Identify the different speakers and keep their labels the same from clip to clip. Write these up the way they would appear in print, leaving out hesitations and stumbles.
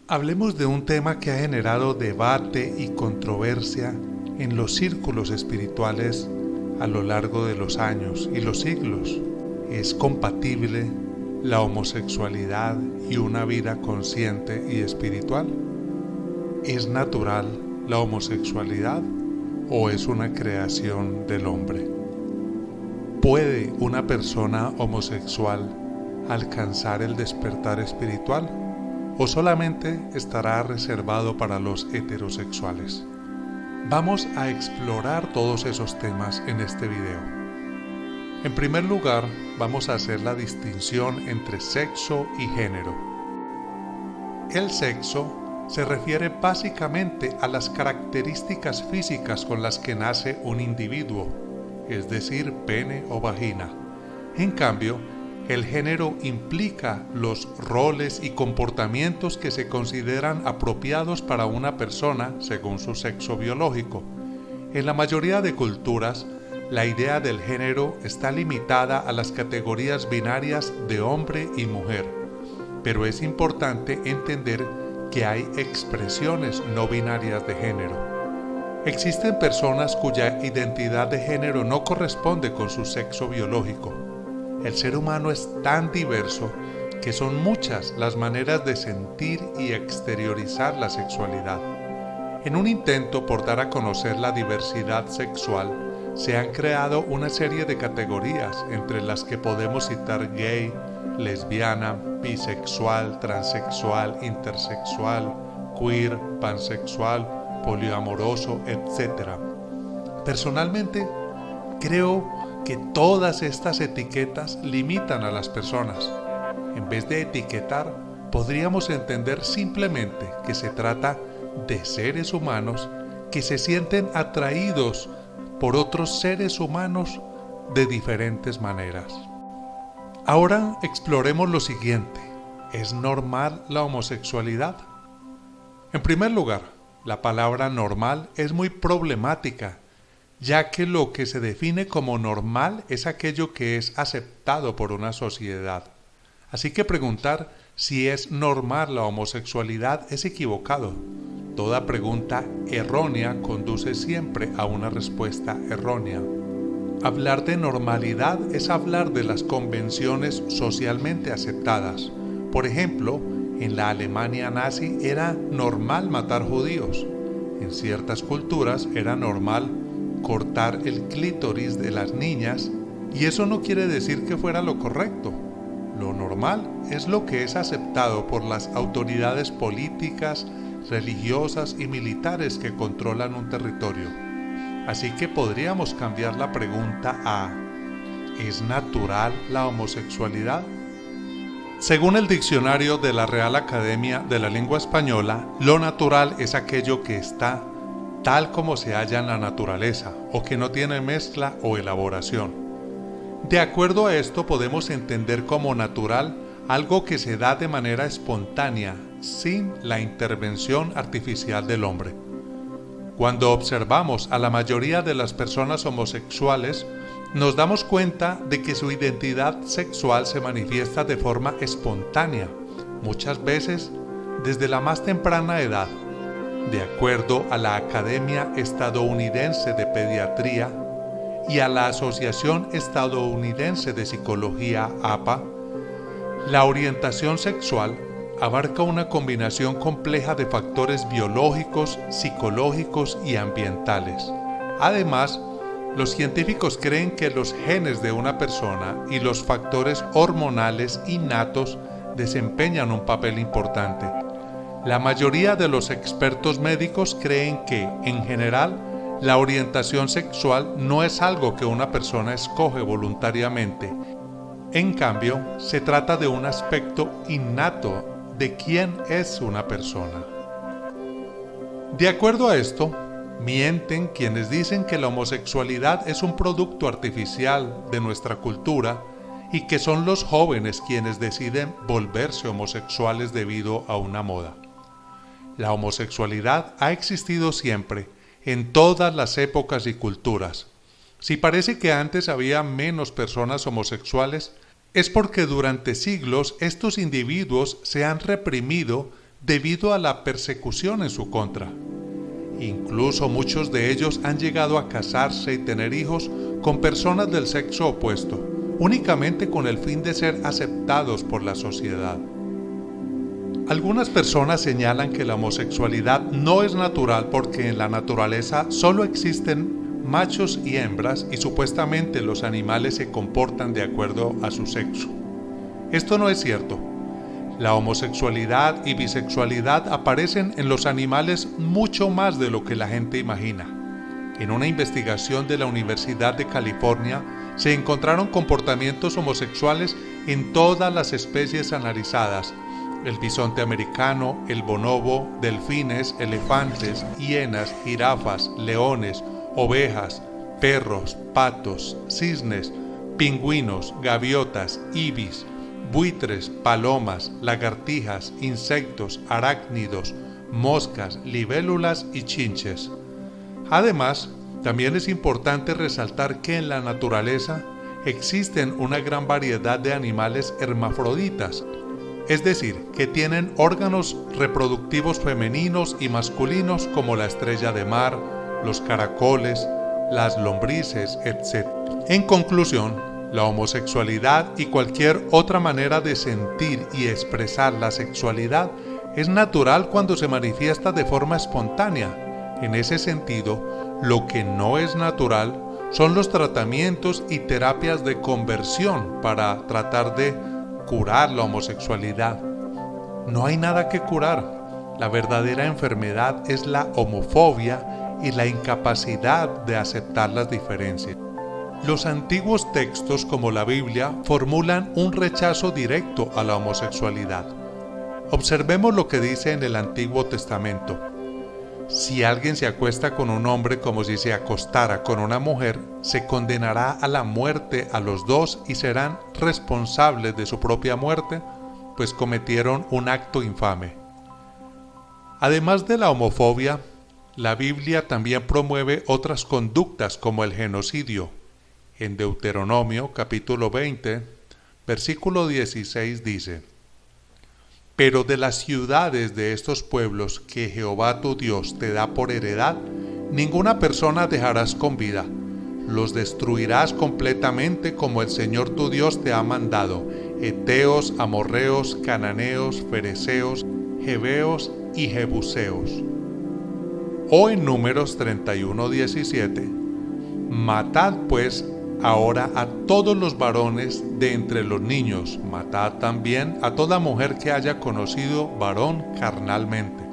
Speaker 1: Hablemos de un tema que ha generado debate y controversia en los círculos espirituales a lo largo de los años y los siglos. ¿Es compatible la homosexualidad y una vida consciente y espiritual? ¿Es natural la homosexualidad o es una creación del hombre? ¿Puede una persona homosexual alcanzar el despertar espiritual o solamente estará reservado para los heterosexuales? Vamos a explorar todos esos temas en este video. En primer lugar, vamos a hacer la distinción entre sexo y género. El sexo se refiere básicamente a las características físicas con las que nace un individuo, es decir, pene o vagina. En cambio, el género implica los roles y comportamientos que se consideran apropiados para una persona según su sexo biológico. En la mayoría de culturas, la idea del género está limitada a las categorías binarias de hombre y mujer, pero es importante entender que hay expresiones no binarias de género. Existen personas cuya identidad de género no corresponde con su sexo biológico. El ser humano es tan diverso que son muchas las maneras de sentir y exteriorizar la sexualidad. En un intento por dar a conocer la diversidad sexual, se han creado una serie de categorías entre las que podemos citar gay, lesbiana, bisexual, transexual, intersexual, queer, pansexual, poliamoroso, etc. Personalmente, creo que todas estas etiquetas limitan a las personas. En vez de etiquetar, podríamos entender simplemente que se trata de seres humanos que se sienten atraídos por otros seres humanos de diferentes maneras. Ahora exploremos lo siguiente. ¿Es normal la homosexualidad? En primer lugar, la palabra normal es muy problemática, ya que lo que se define como normal es aquello que es aceptado por una sociedad. Así que preguntar si es normal la homosexualidad es equivocado. Toda pregunta errónea conduce siempre a una respuesta errónea. Hablar de normalidad es hablar de las convenciones socialmente aceptadas. Por ejemplo, en la Alemania nazi era normal matar judíos. En ciertas culturas era normal cortar el clítoris de las niñas, y eso no quiere decir que fuera lo correcto. Lo normal es lo que es aceptado por las autoridades políticas, religiosas y militares que controlan un territorio. Así que podríamos cambiar la pregunta a ¿es natural la homosexualidad? Según el diccionario de la Real Academia de la Lengua Española, lo natural es aquello que está tal como se halla en la naturaleza o que no tiene mezcla o elaboración. De acuerdo a esto, podemos entender como natural algo que se da de manera espontánea, sin la intervención artificial del hombre. Cuando observamos a la mayoría de las personas homosexuales, nos damos cuenta de que su identidad sexual se manifiesta de forma espontánea, muchas veces desde la más temprana edad. De acuerdo a la Academia Estadounidense de Pediatría y a la Asociación Estadounidense de Psicología APA, la orientación sexual abarca una combinación compleja de factores biológicos, psicológicos y ambientales. Además, los científicos creen que los genes de una persona y los factores hormonales innatos desempeñan un papel importante. La mayoría de los expertos médicos creen que, en general, la orientación sexual no es algo que una persona escoge voluntariamente. En cambio, se trata de un aspecto innato de quién es una persona. De acuerdo a esto, mienten quienes dicen que la homosexualidad es un producto artificial de nuestra cultura y que son los jóvenes quienes deciden volverse homosexuales debido a una moda. La homosexualidad ha existido siempre, en todas las épocas y culturas. Si parece que antes había menos personas homosexuales, es porque durante siglos estos individuos se han reprimido debido a la persecución en su contra. Incluso muchos de ellos han llegado a casarse y tener hijos con personas del sexo opuesto, únicamente con el fin de ser aceptados por la sociedad. Algunas personas señalan que la homosexualidad no es natural porque en la naturaleza solo existen machos y hembras y supuestamente los animales se comportan de acuerdo a su sexo. Esto no es cierto. La homosexualidad y bisexualidad aparecen en los animales mucho más de lo que la gente imagina. En una investigación de la Universidad de California se encontraron comportamientos homosexuales en todas las especies analizadas: el bisonte americano, el bonobo, delfines, elefantes, hienas, jirafas, leones, ovejas, perros, patos, cisnes, pingüinos, gaviotas, ibis, buitres, palomas, lagartijas, insectos, arácnidos, moscas, libélulas y chinches. Además, también es importante resaltar que en la naturaleza existen una gran variedad de animales hermafroditas, es decir, que tienen órganos reproductivos femeninos y masculinos como la estrella de mar, los caracoles, las lombrices, etc. En conclusión, la homosexualidad y cualquier otra manera de sentir y expresar la sexualidad es natural cuando se manifiesta de forma espontánea. En ese sentido, lo que no es natural son los tratamientos y terapias de conversión para tratar de curar la homosexualidad. No hay nada que curar. La verdadera enfermedad es la homofobia y la incapacidad de aceptar las diferencias. Los antiguos textos como la Biblia formulan un rechazo directo a la homosexualidad. Observemos lo que dice en el Antiguo Testamento. Si alguien se acuesta con un hombre como si se acostara con una mujer, se condenará a la muerte a los dos y serán responsables de su propia muerte, pues cometieron un acto infame. Además de la homofobia, la Biblia también promueve otras conductas como el genocidio. En Deuteronomio capítulo 20, versículo 16 dice: Pero de las ciudades de estos pueblos que Jehová tu Dios te da por heredad, ninguna persona dejarás con vida. Los destruirás completamente como el Señor tu Dios te ha mandado: heteos, amorreos, cananeos, fereceos, jebeos y jebuseos. O en Números 31:17: Matad pues ahora a todos los varones de entre los niños, matad también a toda mujer que haya conocido varón carnalmente.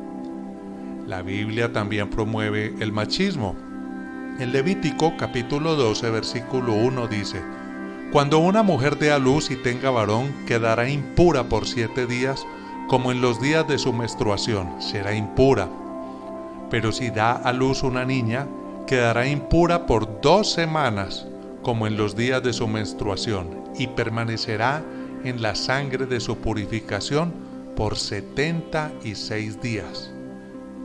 Speaker 1: La Biblia también promueve el machismo. En Levítico capítulo 12 versículo 1 dice: Cuando una mujer dé a luz y tenga varón, quedará impura por 7 días, como en los días de su menstruación, será impura. Pero si da a luz una niña, quedará impura por 2 semanas, como en los días de su menstruación, y permanecerá en la sangre de su purificación por 76 días.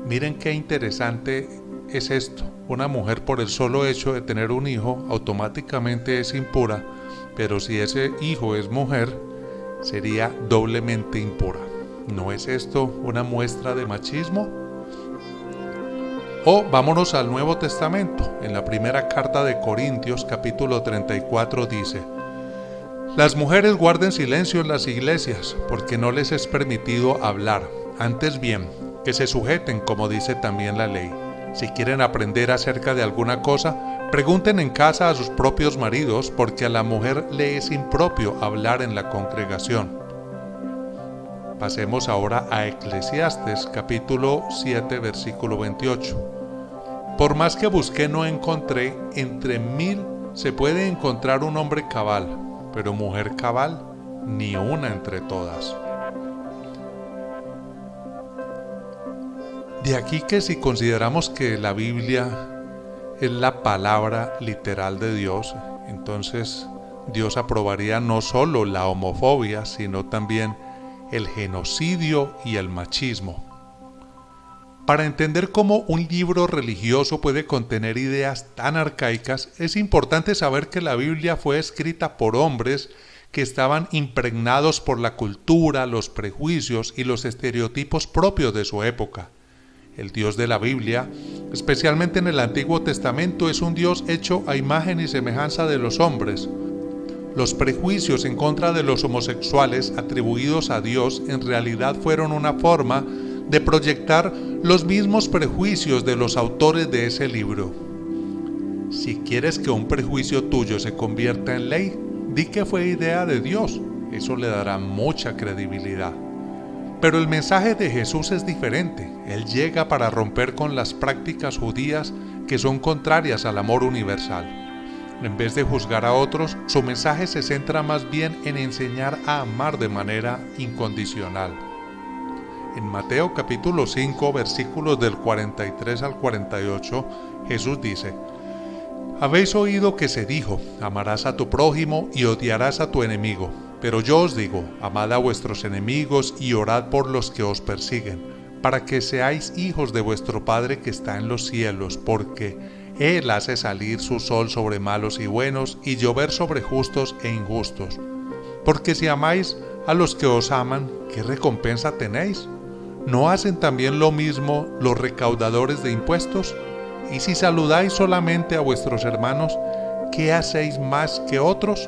Speaker 1: Miren qué interesante es esto. Una mujer, por el solo hecho de tener un hijo, automáticamente es impura, pero si ese hijo es mujer, sería doblemente impura. ¿No es esto una muestra de machismo? O vámonos al Nuevo Testamento. En la primera carta de Corintios capítulo 34 dice: Las mujeres guarden silencio en las iglesias, porque no les es permitido hablar. Antes bien, que se sujeten, como dice también la ley. Si quieren aprender acerca de alguna cosa, pregunten en casa a sus propios maridos, porque a la mujer le es impropio hablar en la congregación. Pasemos ahora a Eclesiastes capítulo 7 versículo 28. Por más que busqué no encontré, entre 1000 se puede encontrar un hombre cabal, pero mujer cabal ni una entre todas. De aquí que si consideramos que la Biblia es la palabra literal de Dios, entonces Dios aprobaría no solo la homofobia, sino también el genocidio y el machismo. Para entender cómo un libro religioso puede contener ideas tan arcaicas, es importante saber que la Biblia fue escrita por hombres que estaban impregnados por la cultura, los prejuicios y los estereotipos propios de su época. El Dios de la Biblia, especialmente en el Antiguo Testamento, es un Dios hecho a imagen y semejanza de los hombres. Los prejuicios en contra de los homosexuales atribuidos a Dios en realidad fueron una forma de proyectar los mismos prejuicios de los autores de ese libro. Si quieres que un prejuicio tuyo se convierta en ley, di que fue idea de Dios. Eso le dará mucha credibilidad. Pero el mensaje de Jesús es diferente. Él llega para romper con las prácticas judías que son contrarias al amor universal. En vez de juzgar a otros, su mensaje se centra más bien en enseñar a amar de manera incondicional. En Mateo capítulo 5, versículos del 43 al 48, Jesús dice: Habéis oído que se dijo, amarás a tu prójimo y odiarás a tu enemigo. Pero yo os digo, amad a vuestros enemigos y orad por los que os persiguen, para que seáis hijos de vuestro Padre que está en los cielos, porque Él hace salir su sol sobre malos y buenos, y llover sobre justos e injustos. Porque si amáis a los que os aman, ¿qué recompensa tenéis? ¿No hacen también lo mismo los recaudadores de impuestos? Y si saludáis solamente a vuestros hermanos, ¿qué hacéis más que otros?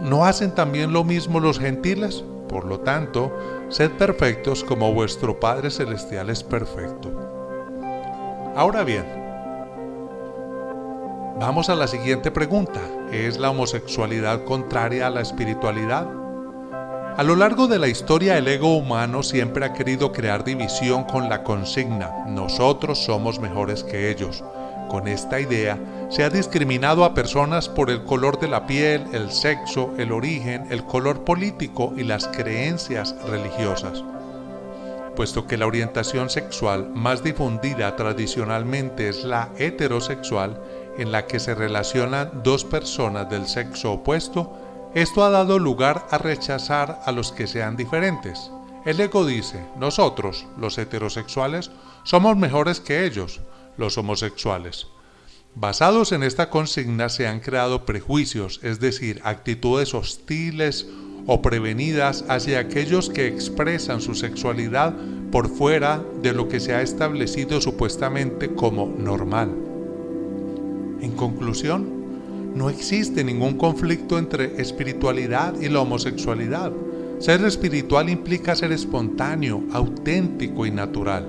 Speaker 1: ¿No hacen también lo mismo los gentiles? Por lo tanto, sed perfectos como vuestro Padre Celestial es perfecto. Ahora bien, vamos a la siguiente pregunta. ¿Es la homosexualidad contraria a la espiritualidad? A lo largo de la historia, el ego humano siempre ha querido crear división con la consigna: nosotros somos mejores que ellos. Con esta idea, se ha discriminado a personas por el color de la piel, el sexo, el origen, el color político y las creencias religiosas. Puesto que la orientación sexual más difundida tradicionalmente es la heterosexual, en la que se relacionan dos personas del sexo opuesto, esto ha dado lugar a rechazar a los que sean diferentes. El ego dice: nosotros, los heterosexuales, somos mejores que ellos, los homosexuales. Basados en esta consigna se han creado prejuicios, es decir, actitudes hostiles o prevenidas hacia aquellos que expresan su sexualidad por fuera de lo que se ha establecido supuestamente como normal. En conclusión, no existe ningún conflicto entre espiritualidad y la homosexualidad. Ser espiritual implica ser espontáneo, auténtico y natural.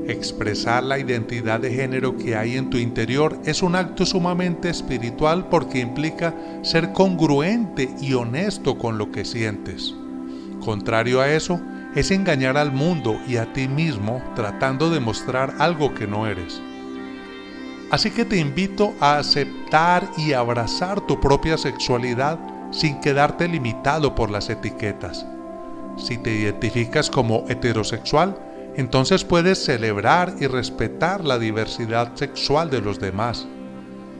Speaker 1: Expresar la identidad de género que hay en tu interior es un acto sumamente espiritual porque implica ser congruente y honesto con lo que sientes. Contrario a eso, es engañar al mundo y a ti mismo tratando de mostrar algo que no eres. Así que te invito a aceptar y abrazar tu propia sexualidad sin quedarte limitado por las etiquetas. Si te identificas como heterosexual, entonces puedes celebrar y respetar la diversidad sexual de los demás.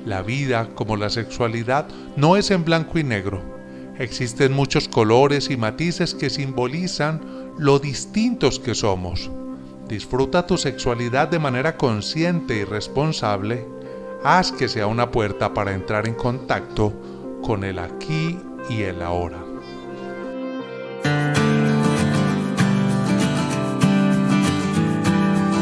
Speaker 1: La vida, como la sexualidad, no es en blanco y negro. Existen muchos colores y matices que simbolizan lo distintos que somos. Disfruta tu sexualidad de manera consciente y responsable. Haz que sea una puerta para entrar en contacto con el aquí y el ahora.